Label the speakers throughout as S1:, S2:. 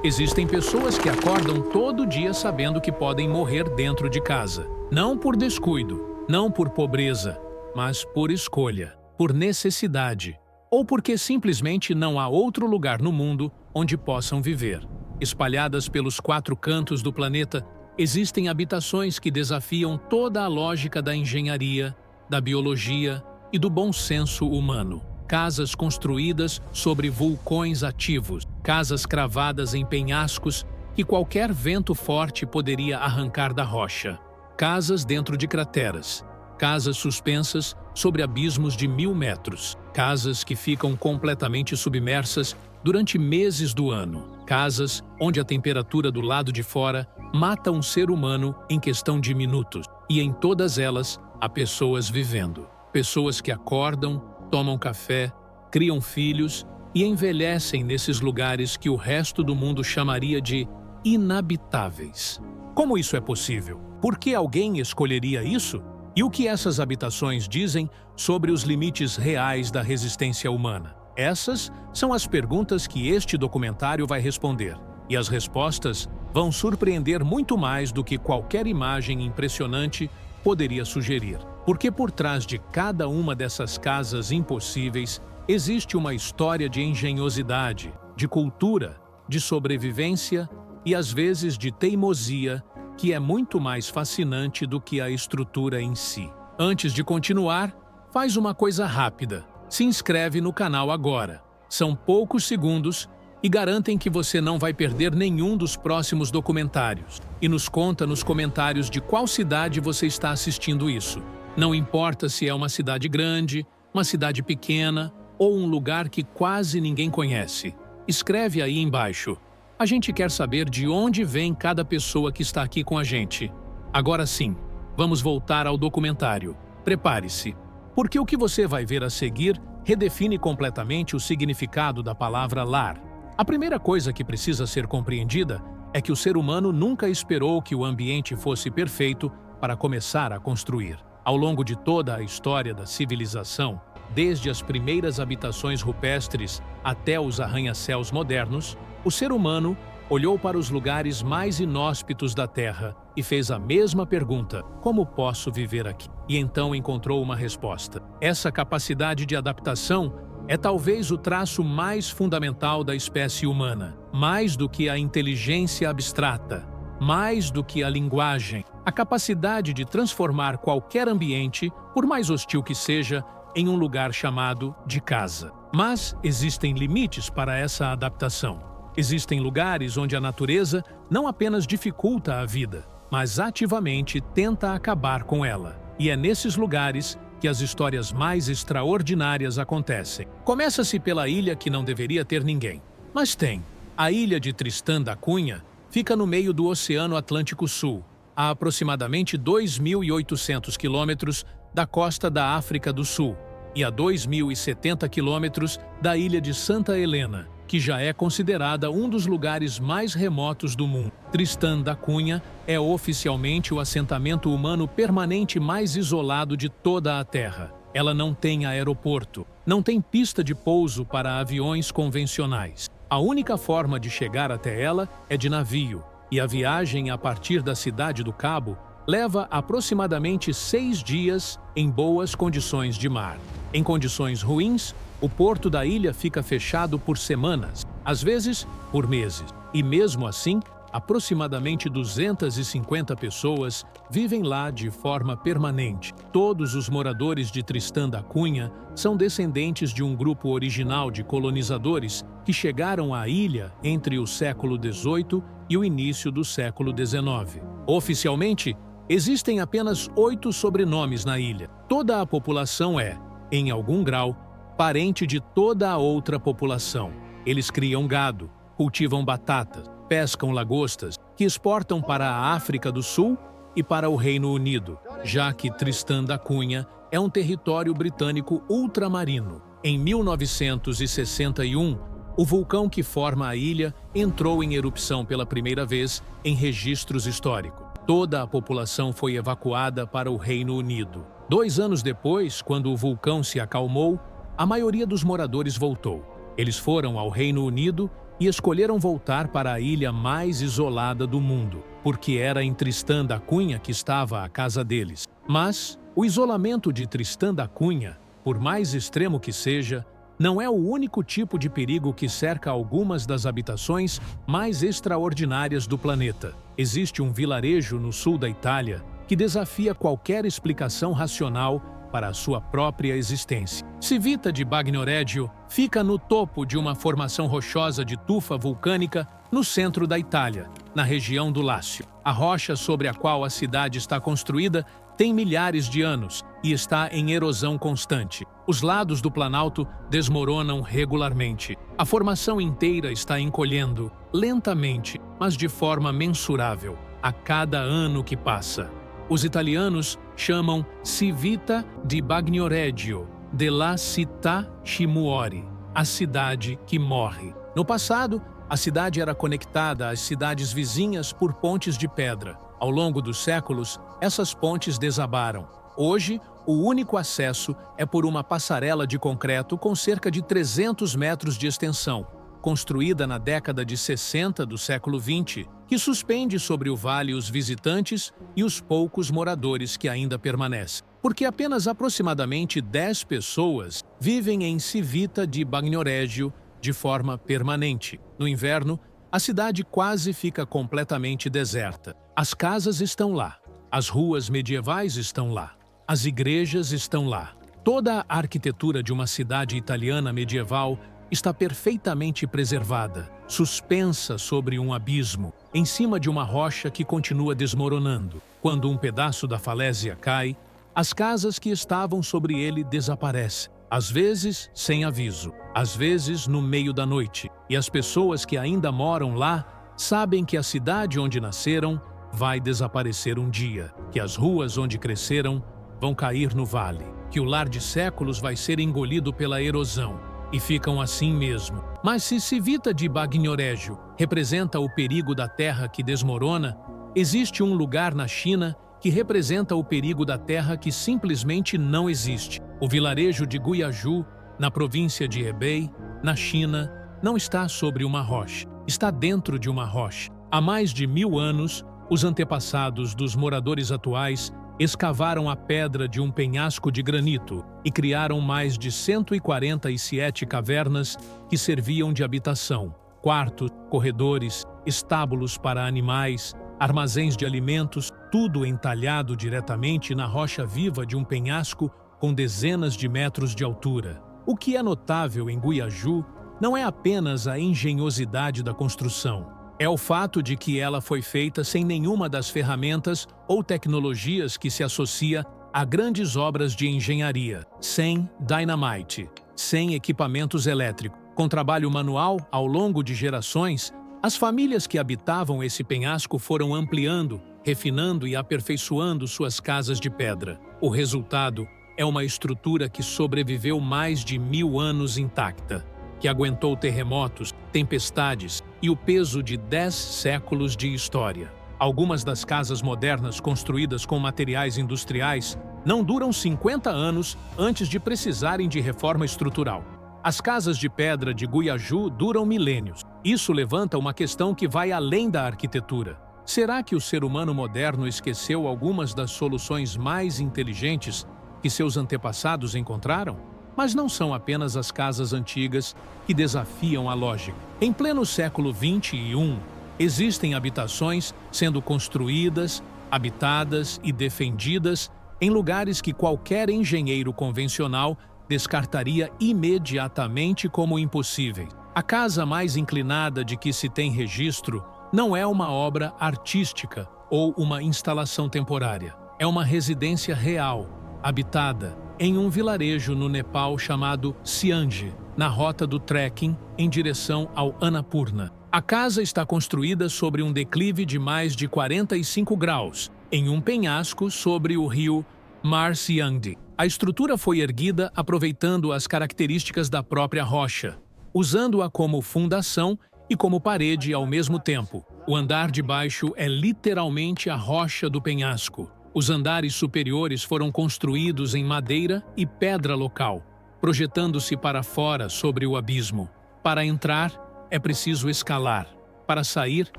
S1: Existem pessoas que acordam todo dia sabendo que podem morrer dentro de casa. Não por descuido, não por pobreza, mas por escolha, por necessidade, ou porque simplesmente não há outro lugar no mundo onde possam viver. Espalhadas pelos 4 cantos do planeta, existem habitações que desafiam toda a lógica da engenharia, da biologia e do bom senso humano. Casas construídas sobre vulcões ativos, casas cravadas em penhascos que qualquer vento forte poderia arrancar da rocha. Casas dentro de crateras, casas suspensas sobre abismos de 1000 metros, casas que ficam completamente submersas durante meses do ano, casas onde a temperatura do lado de fora mata um ser humano em questão de minutos, e em todas elas há pessoas vivendo. Pessoas que acordam, tomam café, criam filhos e envelhecem nesses lugares que o resto do mundo chamaria de inabitáveis. Como isso é possível? Por que alguém escolheria isso? E o que essas habitações dizem sobre os limites reais da resistência humana? Essas são as perguntas que este documentário vai responder. E as respostas vão surpreender muito mais do que qualquer imagem impressionante poderia sugerir. Porque por trás de cada uma dessas casas impossíveis existe uma história de engenhosidade, de cultura, de sobrevivência e às vezes de teimosia que é muito mais fascinante do que a estrutura em si. Antes de continuar, faz uma coisa rápida. Se inscreve no canal agora. São poucos segundos e garantem que você não vai perder nenhum dos próximos documentários. E nos conta nos comentários de qual cidade você está assistindo isso. Não importa se é uma cidade grande, uma cidade pequena ou um lugar que quase ninguém conhece. Escreve aí embaixo. A gente quer saber de onde vem cada pessoa que está aqui com a gente. Agora sim, vamos voltar ao documentário. Prepare-se, porque o que você vai ver a seguir redefine completamente o significado da palavra lar. A primeira coisa que precisa ser compreendida é que o ser humano nunca esperou que o ambiente fosse perfeito para começar a construir. Ao longo de toda a história da civilização, desde as primeiras habitações rupestres até os arranha-céus modernos, o ser humano olhou para os lugares mais inóspitos da Terra e fez a mesma pergunta: como posso viver aqui? E então encontrou uma resposta. Essa capacidade de adaptação é talvez o traço mais fundamental da espécie humana, mais do que a inteligência abstrata, mais do que a linguagem, a capacidade de transformar qualquer ambiente, por mais hostil que seja, em um lugar chamado de casa. Mas existem limites para essa adaptação. Existem lugares onde a natureza não apenas dificulta a vida, mas ativamente tenta acabar com ela. E é nesses lugares que as histórias mais extraordinárias acontecem. Começa-se pela ilha que não deveria ter ninguém, mas tem. A ilha de Tristã da Cunha fica no meio do Oceano Atlântico Sul, a aproximadamente 2.800 quilômetros da costa da África do Sul e a 2.070 quilômetros da ilha de Santa Helena, que já é considerada um dos lugares mais remotos do mundo. Tristã da Cunha é oficialmente o assentamento humano permanente mais isolado de toda a Terra. Ela não tem aeroporto, não tem pista de pouso para aviões convencionais. A única forma de chegar até ela é de navio, e a viagem a partir da cidade do Cabo leva aproximadamente 6 dias em boas condições de mar. Em condições ruins, o porto da ilha fica fechado por semanas, às vezes por meses. E mesmo assim, aproximadamente 250 pessoas vivem lá de forma permanente. Todos os moradores de Tristã da Cunha são descendentes de um grupo original de colonizadores que chegaram à ilha entre o século XVIII e o início do século XIX. Oficialmente, existem apenas 8 sobrenomes na ilha. Toda a população é, em algum grau, parente de toda a outra população. Eles criam gado, cultivam batatas, pescam lagostas, que exportam para a África do Sul e para o Reino Unido, já que Tristã da Cunha é um território britânico ultramarino. Em 1961, o vulcão que forma a ilha entrou em erupção pela primeira vez em registros históricos. Toda a população foi evacuada para o Reino Unido. 2 anos depois, quando o vulcão se acalmou, a maioria dos moradores voltou. Eles foram ao Reino Unido e escolheram voltar para a ilha mais isolada do mundo, porque era em Tristã da Cunha que estava a casa deles. Mas o isolamento de Tristã da Cunha, por mais extremo que seja, não é o único tipo de perigo que cerca algumas das habitações mais extraordinárias do planeta. Existe um vilarejo no sul da Itália que desafia qualquer explicação racional para a sua própria existência. Civita di Bagnoregio fica no topo de uma formação rochosa de tufa vulcânica no centro da Itália, na região do Lácio. A rocha sobre a qual a cidade está construída tem milhares de anos e está em erosão constante. Os lados do planalto desmoronam regularmente. A formação inteira está encolhendo, lentamente, mas de forma mensurável, a cada ano que passa. Os italianos chamam Civita di Bagnoregio della città che muore, a cidade que morre. No passado, a cidade era conectada às cidades vizinhas por pontes de pedra. Ao longo dos séculos, essas pontes desabaram. Hoje, o único acesso é por uma passarela de concreto com cerca de 300 metros de extensão, construída na década de 60 do século XX, que suspende sobre o vale os visitantes e os poucos moradores que ainda permanecem. Porque apenas aproximadamente 10 pessoas vivem em Civita di Bagnoregio de forma permanente. No inverno, a cidade quase fica completamente deserta. As casas estão lá, as ruas medievais estão lá, as igrejas estão lá. Toda a arquitetura de uma cidade italiana medieval está perfeitamente preservada, suspensa sobre um abismo, em cima de uma rocha que continua desmoronando. Quando um pedaço da falésia cai, as casas que estavam sobre ele desaparecem. Às vezes, sem aviso, às vezes no meio da noite. E as pessoas que ainda moram lá sabem que a cidade onde nasceram vai desaparecer um dia, que as ruas onde cresceram vão cair no vale, que o lar de séculos vai ser engolido pela erosão. E ficam assim mesmo. Mas se Civita di Bagnoregio representa o perigo da terra que desmorona, existe um lugar na China que representa o perigo da terra que simplesmente não existe. O vilarejo de Guiaju, na província de Hebei, na China, não está sobre uma rocha, está dentro de uma rocha. Há mais de 1000 anos, os antepassados dos moradores atuais escavaram a pedra de um penhasco de granito e criaram mais de 147 cavernas que serviam de habitação, quartos, corredores, estábulos para animais, armazéns de alimentos, tudo entalhado diretamente na rocha viva de um penhasco com dezenas de metros de altura. O que é notável em Guiaju não é apenas a engenhosidade da construção. É o fato de que ela foi feita sem nenhuma das ferramentas ou tecnologias que se associa a grandes obras de engenharia, sem dynamite, sem equipamentos elétricos. Com trabalho manual ao longo de gerações, as famílias que habitavam esse penhasco foram ampliando, refinando e aperfeiçoando suas casas de pedra. O resultado é uma estrutura que sobreviveu mais de 1000 anos intacta, que aguentou terremotos, tempestades e o peso de 10 séculos de história. Algumas das casas modernas construídas com materiais industriais não duram 50 anos antes de precisarem de reforma estrutural. As casas de pedra de Guiaju duram milênios. Isso levanta uma questão que vai além da arquitetura. Será que o ser humano moderno esqueceu algumas das soluções mais inteligentes que seus antepassados encontraram? Mas não são apenas as casas antigas que desafiam a lógica. Em pleno século XXI, existem habitações sendo construídas, habitadas e defendidas em lugares que qualquer engenheiro convencional descartaria imediatamente como impossíveis. A casa mais inclinada de que se tem registro não é uma obra artística ou uma instalação temporária. É uma residência real, habitada, em um vilarejo no Nepal chamado Siange, na rota do trekking em direção ao Annapurna. A casa está construída sobre um declive de mais de 45 graus, em um penhasco sobre o rio Marsyangdi. A estrutura foi erguida aproveitando as características da própria rocha, usando-a como fundação e como parede ao mesmo tempo. O andar de baixo é literalmente a rocha do penhasco. Os andares superiores foram construídos em madeira e pedra local, projetando-se para fora sobre o abismo. Para entrar, é preciso escalar. Para sair,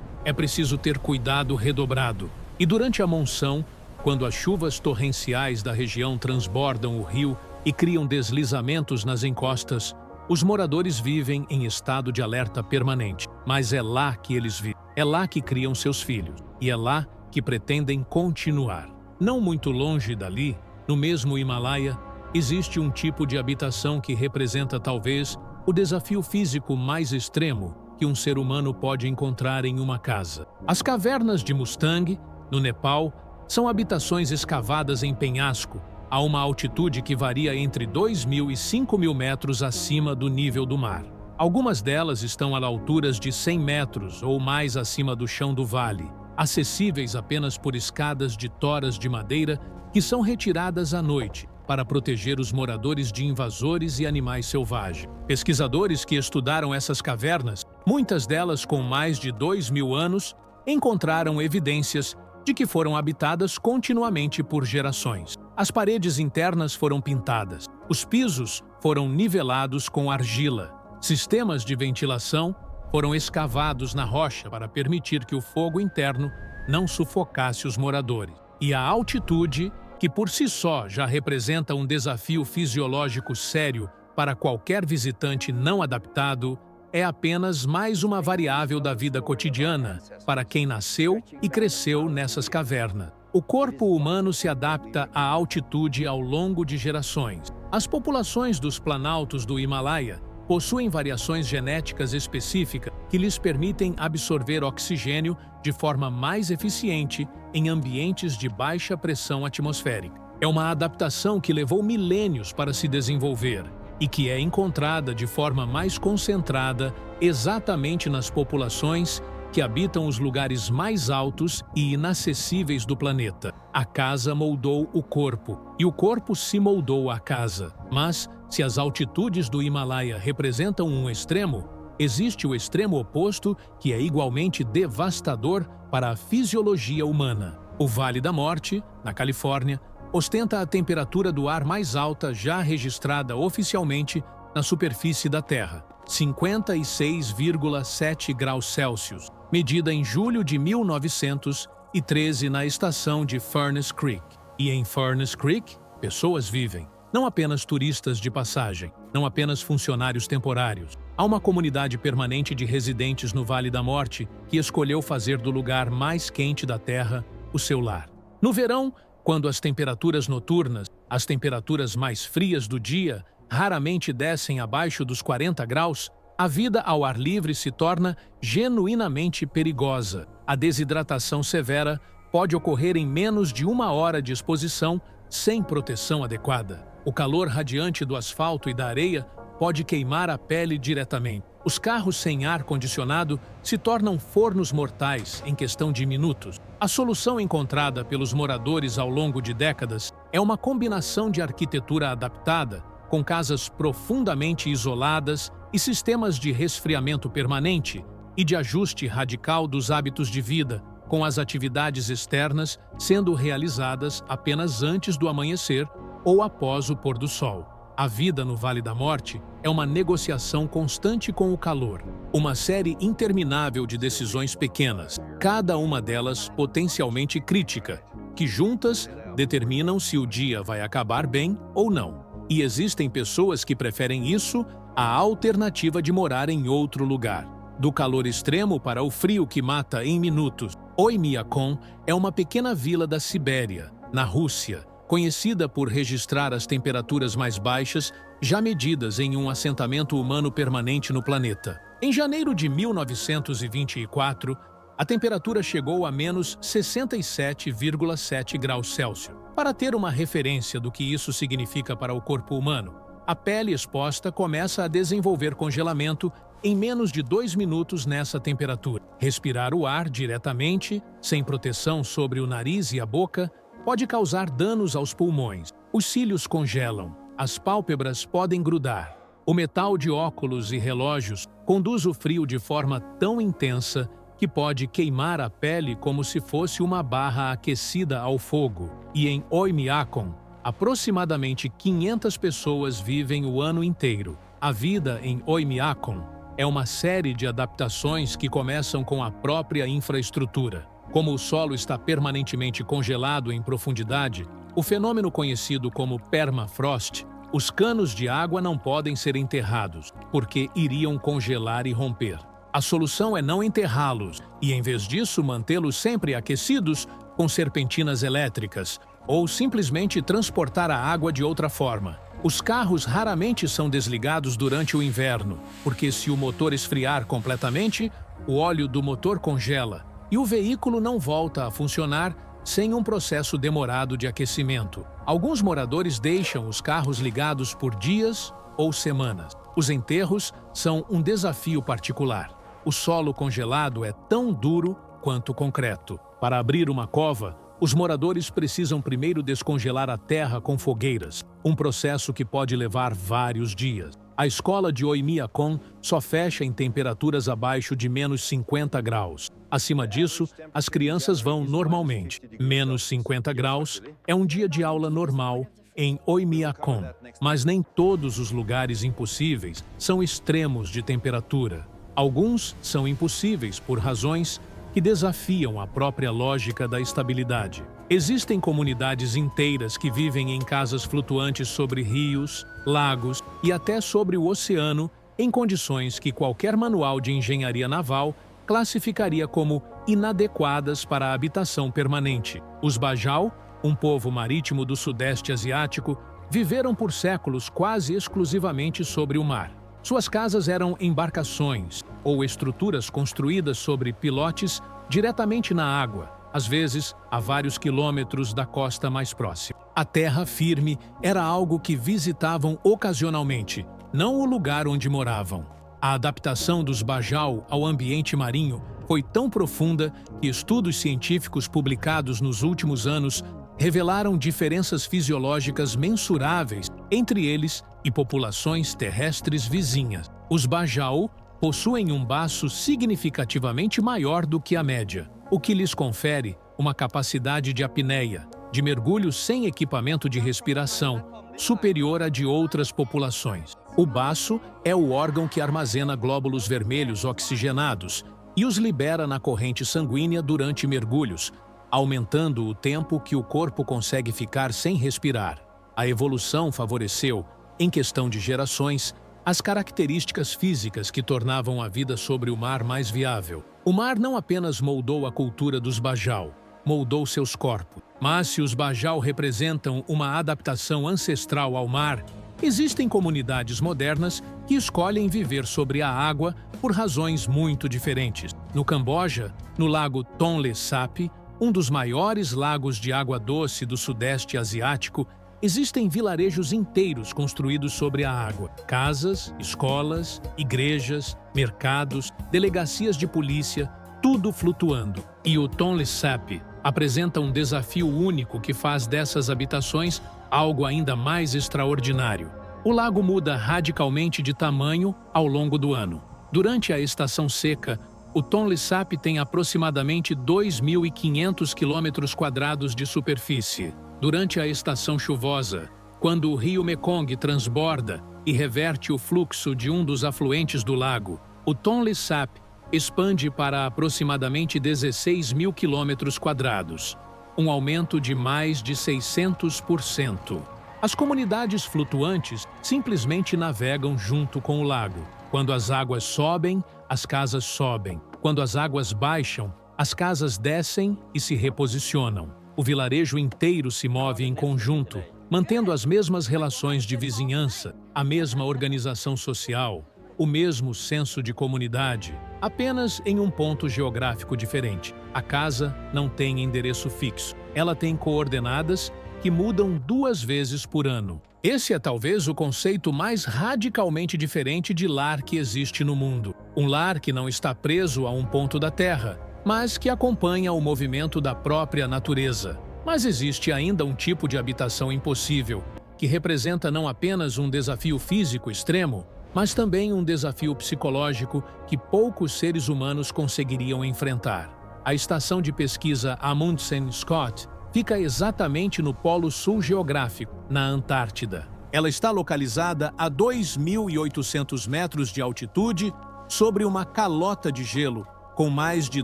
S1: é preciso ter cuidado redobrado. E durante a monção, quando as chuvas torrenciais da região transbordam o rio e criam deslizamentos nas encostas, os moradores vivem em estado de alerta permanente. Mas é lá que eles vivem. É lá que criam seus filhos. E é lá que pretendem continuar. Não muito longe dali, no mesmo Himalaia, existe um tipo de habitação que representa talvez o desafio físico mais extremo que um ser humano pode encontrar em uma casa. As cavernas de Mustang, no Nepal, são habitações escavadas em penhasco, a uma altitude que varia entre 2.000 e 5.000 metros acima do nível do mar. Algumas delas estão a alturas de 100 metros ou mais acima do chão do vale, acessíveis apenas por escadas de toras de madeira que são retiradas à noite para proteger os moradores de invasores e animais selvagens. Pesquisadores que estudaram essas cavernas, muitas delas com mais de 2.000 anos, encontraram evidências de que foram habitadas continuamente por gerações. As paredes internas foram pintadas, os pisos foram nivelados com argila, sistemas de ventilação foram escavados na rocha para permitir que o fogo interno não sufocasse os moradores. E a altitude, que por si só já representa um desafio fisiológico sério para qualquer visitante não adaptado, é apenas mais uma variável da vida cotidiana para quem nasceu e cresceu nessas cavernas. O corpo humano se adapta à altitude ao longo de gerações. As populações dos planaltos do Himalaia possuem variações genéticas específicas que lhes permitem absorver oxigênio de forma mais eficiente em ambientes de baixa pressão atmosférica. É uma adaptação que levou milênios para se desenvolver e que é encontrada de forma mais concentrada exatamente nas populações que habitam os lugares mais altos e inacessíveis do planeta. A casa moldou o corpo, e o corpo se moldou à casa. Mas, se as altitudes do Himalaia representam um extremo, existe o extremo oposto que é igualmente devastador para a fisiologia humana. O Vale da Morte, na Califórnia, ostenta a temperatura do ar mais alta já registrada oficialmente na superfície da Terra, 56,7 graus Celsius, medida em julho de 1913 na estação de Furnace Creek. E em Furnace Creek, pessoas vivem, não apenas turistas de passagem, não apenas funcionários temporários. Há uma comunidade permanente de residentes no Vale da Morte que escolheu fazer do lugar mais quente da Terra o seu lar. No verão, quando as temperaturas noturnas, as temperaturas mais frias do dia, raramente descem abaixo dos 40 graus, a vida ao ar livre se torna genuinamente perigosa. A desidratação severa pode ocorrer em menos de 1 hora de exposição sem proteção adequada. O calor radiante do asfalto e da areia pode queimar a pele diretamente. Os carros sem ar-condicionado se tornam fornos mortais em questão de minutos. A solução encontrada pelos moradores ao longo de décadas é uma combinação de arquitetura adaptada, com casas profundamente isoladas e sistemas de resfriamento permanente e de ajuste radical dos hábitos de vida, com as atividades externas sendo realizadas apenas antes do amanhecer ou após o pôr do sol. A vida no Vale da Morte é uma negociação constante com o calor, uma série interminável de decisões pequenas, cada uma delas potencialmente crítica, que juntas determinam se o dia vai acabar bem ou não. E existem pessoas que preferem isso à alternativa de morar em outro lugar. Do calor extremo para o frio que mata em minutos. Oymyakon é uma pequena vila da Sibéria, na Rússia, conhecida por registrar as temperaturas mais baixas já medidas em um assentamento humano permanente no planeta. Em janeiro de 1924, a temperatura chegou a menos 67,7 graus Celsius. Para ter uma referência do que isso significa para o corpo humano, a pele exposta começa a desenvolver congelamento em menos de 2 minutos nessa temperatura. Respirar o ar diretamente, sem proteção sobre o nariz e a boca, pode causar danos aos pulmões. Os cílios congelam, as pálpebras podem grudar. O metal de óculos e relógios conduz o frio de forma tão intensa que pode queimar a pele como se fosse uma barra aquecida ao fogo. E em Oymyakon, aproximadamente 500 pessoas vivem o ano inteiro. A vida em Oymyakon é uma série de adaptações que começam com a própria infraestrutura. Como o solo está permanentemente congelado em profundidade, o fenômeno conhecido como permafrost, os canos de água não podem ser enterrados, porque iriam congelar e romper. A solução é não enterrá-los e, em vez disso, mantê-los sempre aquecidos com serpentinas elétricas, ou simplesmente transportar a água de outra forma. Os carros raramente são desligados durante o inverno, porque se o motor esfriar completamente, o óleo do motor congela e o veículo não volta a funcionar sem um processo demorado de aquecimento. Alguns moradores deixam os carros ligados por dias ou semanas. Os enterros são um desafio particular. O solo congelado é tão duro quanto concreto. Para abrir uma cova, os moradores precisam primeiro descongelar a terra com fogueiras, um processo que pode levar vários dias. A escola de Oymyakon só fecha em temperaturas abaixo de menos 50 graus. Acima disso, as crianças vão normalmente. Menos 50 graus é um dia de aula normal em Oymyakon, mas nem todos os lugares impossíveis são extremos de temperatura. Alguns são impossíveis por razões que desafiam a própria lógica da estabilidade. Existem comunidades inteiras que vivem em casas flutuantes sobre rios, lagos e até sobre o oceano em condições que qualquer manual de engenharia naval classificaria como inadequadas para a habitação permanente. Os Bajau, um povo marítimo do Sudeste Asiático, viveram por séculos quase exclusivamente sobre o mar. Suas casas eram embarcações ou estruturas construídas sobre pilotes diretamente na água, às vezes a vários quilômetros da costa mais próxima. A terra firme era algo que visitavam ocasionalmente, não o lugar onde moravam. A adaptação dos Bajau ao ambiente marinho foi tão profunda que estudos científicos publicados nos últimos anos revelaram diferenças fisiológicas mensuráveis entre eles e populações terrestres vizinhas. Os Bajau possuem um baço significativamente maior do que a média, o que lhes confere uma capacidade de apneia, de mergulho sem equipamento de respiração, superior à de outras populações. O baço é o órgão que armazena glóbulos vermelhos oxigenados e os libera na corrente sanguínea durante mergulhos, aumentando o tempo que o corpo consegue ficar sem respirar. A evolução favoreceu, em questão de gerações, as características físicas que tornavam a vida sobre o mar mais viável. O mar não apenas moldou a cultura dos Bajau, moldou seus corpos. Mas se os Bajau representam uma adaptação ancestral ao mar, existem comunidades modernas que escolhem viver sobre a água por razões muito diferentes. No Camboja, no lago Tonle Sap, um dos maiores lagos de água doce do Sudeste Asiático, existem vilarejos inteiros construídos sobre a água. Casas, escolas, igrejas, mercados, delegacias de polícia, tudo flutuando. E o Tonle Sap apresenta um desafio único que faz dessas habitações algo ainda mais extraordinário. O lago muda radicalmente de tamanho ao longo do ano. Durante a estação seca, o Tonle Sap tem aproximadamente 2.500 km² de superfície. Durante a estação chuvosa, quando o rio Mekong transborda e reverte o fluxo de um dos afluentes do lago, o Tonle Sap expande para aproximadamente 16.000 km², um aumento de mais de 600%. As comunidades flutuantes simplesmente navegam junto com o lago. Quando as águas sobem, as casas sobem. Quando as águas baixam, as casas descem e se reposicionam. O vilarejo inteiro se move em conjunto, mantendo as mesmas relações de vizinhança, a mesma organização social, o mesmo senso de comunidade, apenas em um ponto geográfico diferente. A casa não tem endereço fixo. Ela tem coordenadas que mudam 2 vezes por ano. Esse é talvez o conceito mais radicalmente diferente de lar que existe no mundo. Um lar que não está preso a um ponto da Terra, mas que acompanha o movimento da própria natureza. Mas existe ainda um tipo de habitação impossível, que representa não apenas um desafio físico extremo, mas também um desafio psicológico que poucos seres humanos conseguiriam enfrentar. A estação de pesquisa Amundsen Scott fica exatamente no Polo Sul geográfico, na Antártida. Ela está localizada a 2.800 metros de altitude sobre uma calota de gelo com mais de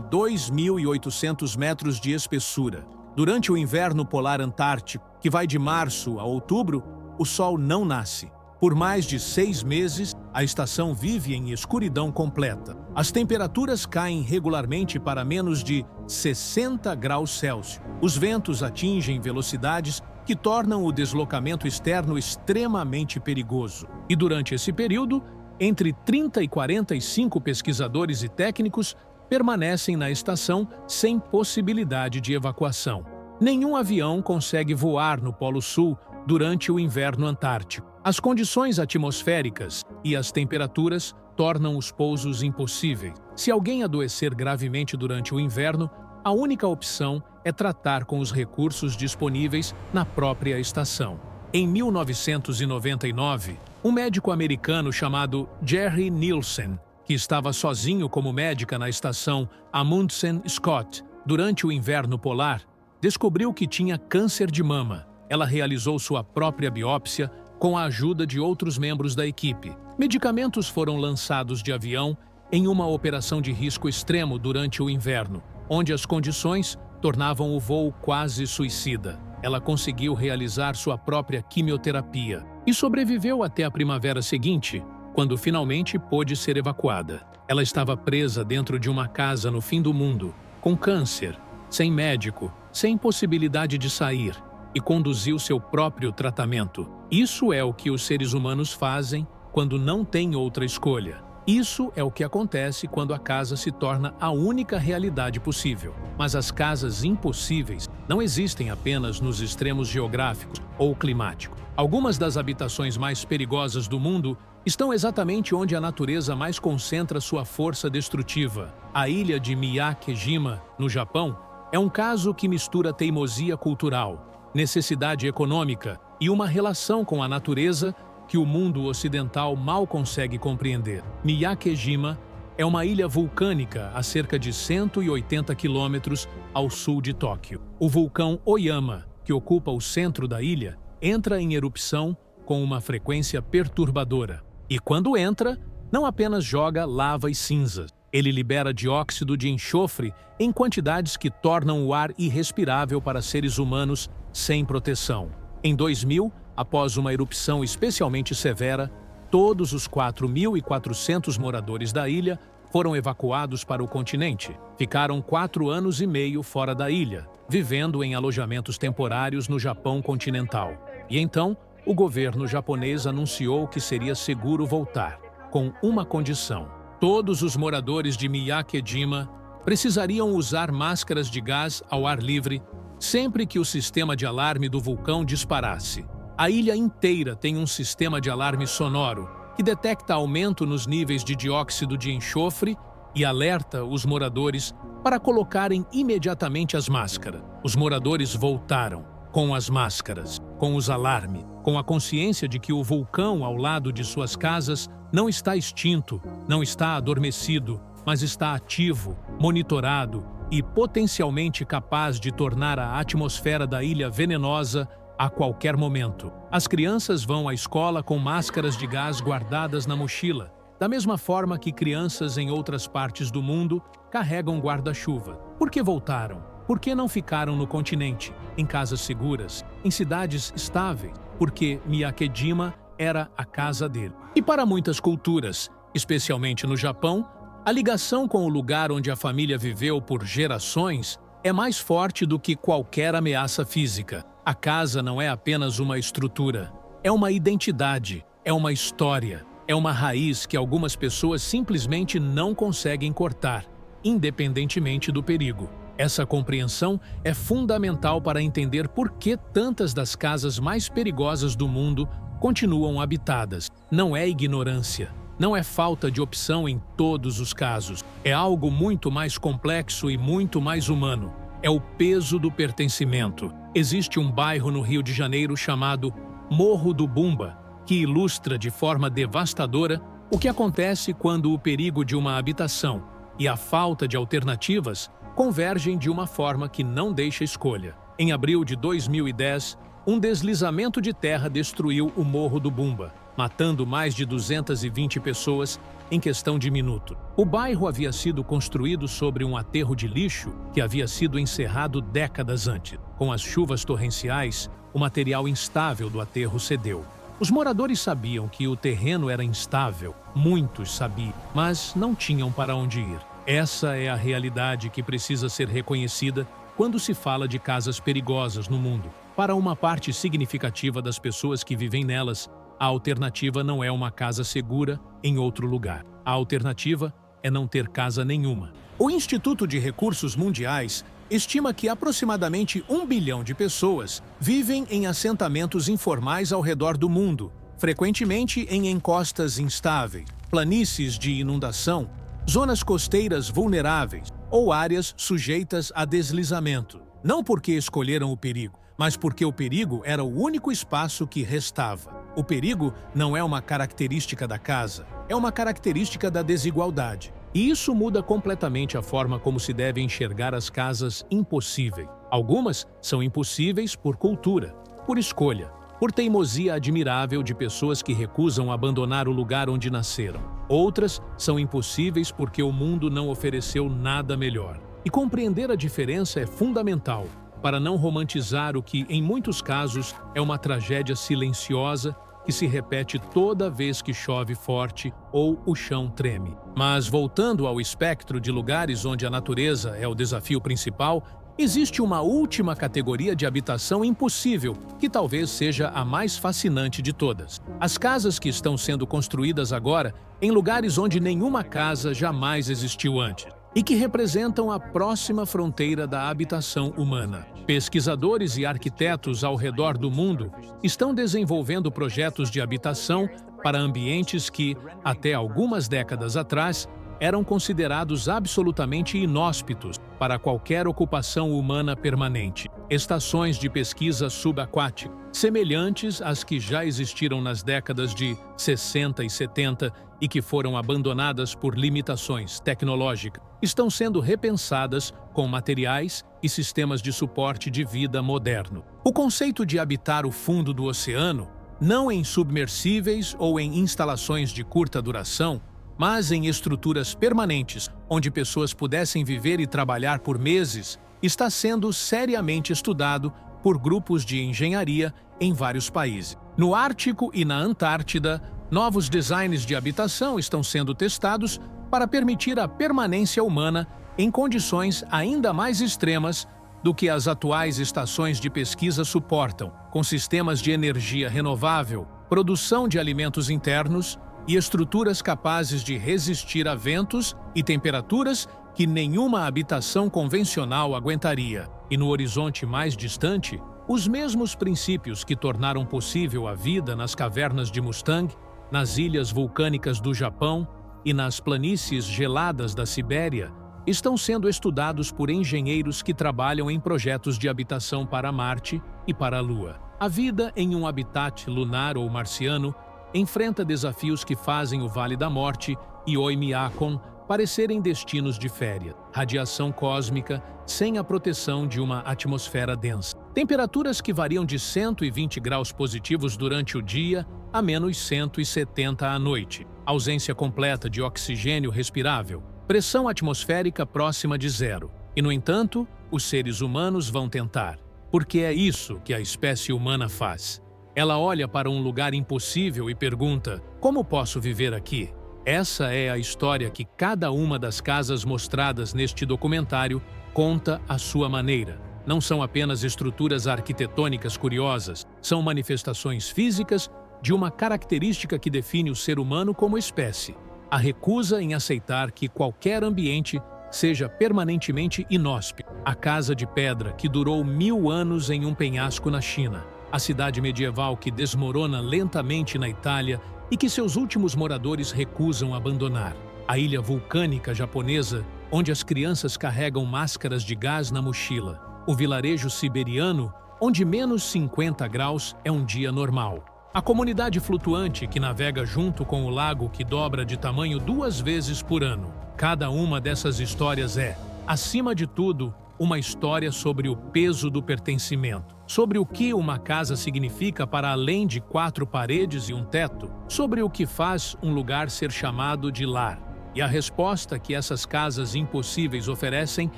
S1: 2.800 metros de espessura. Durante o inverno polar antártico, que vai de março a outubro, o sol não nasce. Por mais de 6 meses, a estação vive em escuridão completa. As temperaturas caem regularmente para menos de 60 graus Celsius. Os ventos atingem velocidades que tornam o deslocamento externo extremamente perigoso. E durante esse período, entre 30 e 45 pesquisadores e técnicos permanecem na estação sem possibilidade de evacuação. Nenhum avião consegue voar no Polo Sul durante o inverno antártico. As condições atmosféricas e as temperaturas tornam os pousos impossíveis. Se alguém adoecer gravemente durante o inverno, a única opção é tratar com os recursos disponíveis na própria estação. Em 1999, um médico americano chamado Jerry Nielsen, que estava sozinho como médica na estação Amundsen Scott durante o inverno polar, descobriu que tinha câncer de mama. Ela realizou sua própria biópsia com a ajuda de outros membros da equipe. Medicamentos foram lançados de avião em uma operação de risco extremo durante o inverno, onde as condições tornavam o voo quase suicida. Ela conseguiu realizar sua própria quimioterapia e sobreviveu até a primavera seguinte, quando finalmente pôde ser evacuada. Ela estava presa dentro de uma casa no fim do mundo, com câncer, sem médico, sem possibilidade de sair, e conduziu seu próprio tratamento. Isso é o que os seres humanos fazem quando não têm outra escolha. Isso é o que acontece quando a casa se torna a única realidade possível. Mas as casas impossíveis não existem apenas nos extremos geográficos ou climáticos. Algumas das habitações mais perigosas do mundo estão exatamente onde a natureza mais concentra sua força destrutiva. A ilha de Miyake-jima, no Japão, é um caso que mistura teimosia cultural, necessidade econômica e uma relação com a natureza que o mundo ocidental mal consegue compreender. Miyake-jima é uma ilha vulcânica a cerca de 180 quilômetros ao sul de Tóquio. O vulcão Oyama, que ocupa o centro da ilha, entra em erupção com uma frequência perturbadora. E quando entra, não apenas joga lava e cinzas. Ele libera dióxido de enxofre em quantidades que tornam o ar irrespirável para seres humanos sem proteção. Em 2000, após uma erupção especialmente severa, todos os 4.400 moradores da ilha foram evacuados para o continente. Ficaram 4 anos e meio fora da ilha, vivendo em alojamentos temporários no Japão continental. E então, o governo japonês anunciou que seria seguro voltar, com uma condição. Todos os moradores de Miyake-jima precisariam usar máscaras de gás ao ar livre sempre que o sistema de alarme do vulcão disparasse. A ilha inteira tem um sistema de alarme sonoro que detecta aumento nos níveis de dióxido de enxofre e alerta os moradores para colocarem imediatamente as máscaras. Os moradores voltaram, com as máscaras, com os alarmes, com a consciência de que o vulcão ao lado de suas casas não está extinto, não está adormecido, mas está ativo, monitorado e potencialmente capaz de tornar a atmosfera da ilha venenosa a qualquer momento. As crianças vão à escola com máscaras de gás guardadas na mochila, da mesma forma que crianças em outras partes do mundo carregam guarda-chuva. Por que voltaram? Por que não ficaram no continente, em casas seguras, em cidades estáveis? Porque Miyake-jima era a casa dele. E para muitas culturas, especialmente no Japão, a ligação com o lugar onde a família viveu por gerações é mais forte do que qualquer ameaça física. A casa não é apenas uma estrutura, é uma identidade, é uma história, é uma raiz que algumas pessoas simplesmente não conseguem cortar, independentemente do perigo. Essa compreensão é fundamental para entender por que tantas das casas mais perigosas do mundo continuam habitadas. Não é ignorância, não é falta de opção em todos os casos. É algo muito mais complexo e muito mais humano. É o peso do pertencimento. Existe um bairro no Rio de Janeiro chamado Morro do Bumba, que ilustra de forma devastadora o que acontece quando o perigo de uma habitação e a falta de alternativas convergem de uma forma que não deixa escolha. Em abril de 2010, um deslizamento de terra destruiu o Morro do Bumba, matando mais de 220 pessoas em questão de minuto. O bairro havia sido construído sobre um aterro de lixo que havia sido encerrado décadas antes. Com as chuvas torrenciais, o material instável do aterro cedeu. Os moradores sabiam que o terreno era instável, muitos sabiam, mas não tinham para onde ir. Essa é a realidade que precisa ser reconhecida quando se fala de casas perigosas no mundo. Para uma parte significativa das pessoas que vivem nelas, a alternativa não é uma casa segura em outro lugar. A alternativa é não ter casa nenhuma. O Instituto de Recursos Mundiais estima que aproximadamente 1 bilhão de pessoas vivem em assentamentos informais ao redor do mundo, frequentemente em encostas instáveis, planícies de inundação, zonas costeiras vulneráveis ou áreas sujeitas a deslizamento. Não porque escolheram o perigo, mas porque o perigo era o único espaço que restava. O perigo não é uma característica da casa, é uma característica da desigualdade. E isso muda completamente a forma como se deve enxergar as casas impossíveis. Algumas são impossíveis por cultura, por escolha, por teimosia admirável de pessoas que recusam abandonar o lugar onde nasceram. Outras são impossíveis porque o mundo não ofereceu nada melhor. E compreender a diferença é fundamental para não romantizar o que, em muitos casos, é uma tragédia silenciosa que se repete toda vez que chove forte ou o chão treme. Mas, voltando ao espectro de lugares onde a natureza é o desafio principal, existe uma última categoria de habitação impossível, que talvez seja a mais fascinante de todas. As casas que estão sendo construídas agora em lugares onde nenhuma casa jamais existiu antes, e que representam a próxima fronteira da habitação humana. Pesquisadores e arquitetos ao redor do mundo estão desenvolvendo projetos de habitação para ambientes que, até algumas décadas atrás, eram considerados absolutamente inóspitos para qualquer ocupação humana permanente. Estações de pesquisa subaquática, semelhantes às que já existiram nas décadas de 60 e 70 e que foram abandonadas por limitações tecnológicas, estão sendo repensadas com materiais e sistemas de suporte de vida moderno. O conceito de habitar o fundo do oceano, não em submersíveis ou em instalações de curta duração, mas em estruturas permanentes, onde pessoas pudessem viver e trabalhar por meses, está sendo seriamente estudado por grupos de engenharia em vários países. No Ártico e na Antártida, novos designs de habitação estão sendo testados para permitir a permanência humana em condições ainda mais extremas do que as atuais estações de pesquisa suportam, com sistemas de energia renovável, produção de alimentos internos e estruturas capazes de resistir a ventos e temperaturas que nenhuma habitação convencional aguentaria. E no horizonte mais distante, os mesmos princípios que tornaram possível a vida nas cavernas de Mustang, nas ilhas vulcânicas do Japão e nas planícies geladas da Sibéria estão sendo estudados por engenheiros que trabalham em projetos de habitação para Marte e para a Lua. A vida em um habitat lunar ou marciano enfrenta desafios que fazem o Vale da Morte e Oimiakon parecerem destinos de férias. Radiação cósmica sem a proteção de uma atmosfera densa. Temperaturas que variam de 120 graus positivos durante o dia a menos 170 à noite. Ausência completa de oxigênio respirável. Pressão atmosférica próxima de zero. E, no entanto, os seres humanos vão tentar. Porque é isso que a espécie humana faz. Ela olha para um lugar impossível e pergunta: como posso viver aqui? Essa é a história que cada uma das casas mostradas neste documentário conta à sua maneira. Não são apenas estruturas arquitetônicas curiosas, são manifestações físicas de uma característica que define o ser humano como espécie: a recusa em aceitar que qualquer ambiente seja permanentemente inóspito. A casa de pedra que durou 1000 anos em um penhasco na China. A cidade medieval que desmorona lentamente na Itália e que seus últimos moradores recusam abandonar. A ilha vulcânica japonesa, onde as crianças carregam máscaras de gás na mochila. O vilarejo siberiano, onde menos 50 graus é um dia normal. A comunidade flutuante que navega junto com o lago que dobra de tamanho 2 vezes por ano. Cada uma dessas histórias é, Acima de tudo, uma história sobre o peso do pertencimento, sobre o que uma casa significa para além de 4 paredes e um teto, sobre o que faz um lugar ser chamado de lar. E a resposta que essas casas impossíveis oferecem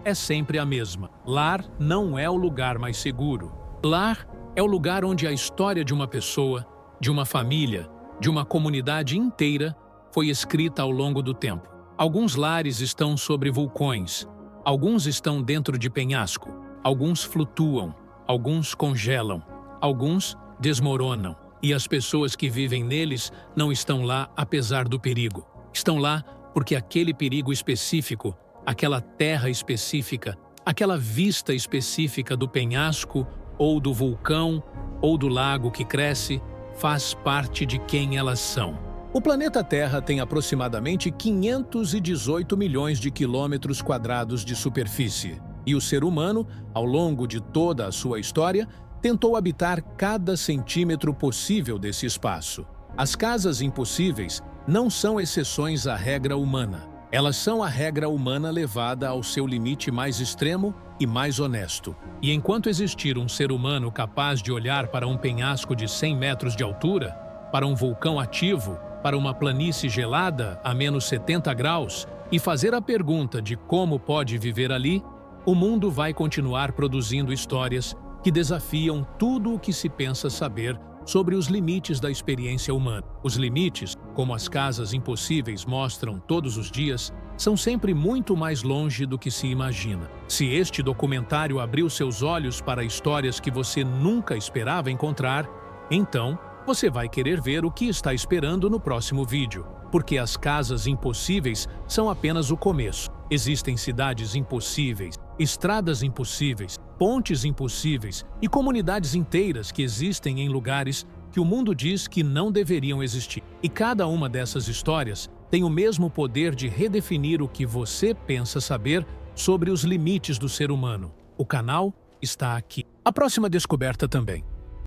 S1: é sempre a mesma. Lar não é o lugar mais seguro. Lar é o lugar onde a história de uma pessoa, de uma família, de uma comunidade inteira foi escrita ao longo do tempo. Alguns lares estão sobre vulcões, alguns estão dentro de penhasco, alguns flutuam, alguns congelam, alguns desmoronam. E as pessoas que vivem neles não estão lá apesar do perigo. Estão lá porque aquele perigo específico, aquela terra específica, aquela vista específica do penhasco ou do vulcão ou do lago que cresce, faz parte de quem elas são. O planeta Terra tem aproximadamente 518 milhões de quilômetros quadrados de superfície, e o ser humano, ao longo de toda a sua história, tentou habitar cada centímetro possível desse espaço. As casas impossíveis não são exceções à regra humana. Elas são a regra humana levada ao seu limite mais extremo e mais honesto. E enquanto existir um ser humano capaz de olhar para um penhasco de 100 metros de altura, para um vulcão ativo, para uma planície gelada a menos 70 graus e fazer a pergunta de como pode viver ali, o mundo vai continuar produzindo histórias que desafiam tudo o que se pensa saber sobre os limites da experiência humana. Os limites, como as casas impossíveis mostram todos os dias, são sempre muito mais longe do que se imagina. Se este documentário abriu seus olhos para histórias que você nunca esperava encontrar, então você vai querer ver o que está esperando no próximo vídeo, porque as casas impossíveis são apenas o começo. Existem cidades impossíveis, estradas impossíveis, pontes impossíveis e comunidades inteiras que existem em lugares que o mundo diz que não deveriam existir. E cada uma dessas histórias tem o mesmo poder de redefinir o que você pensa saber sobre os limites do ser humano. O canal está aqui. A próxima descoberta também.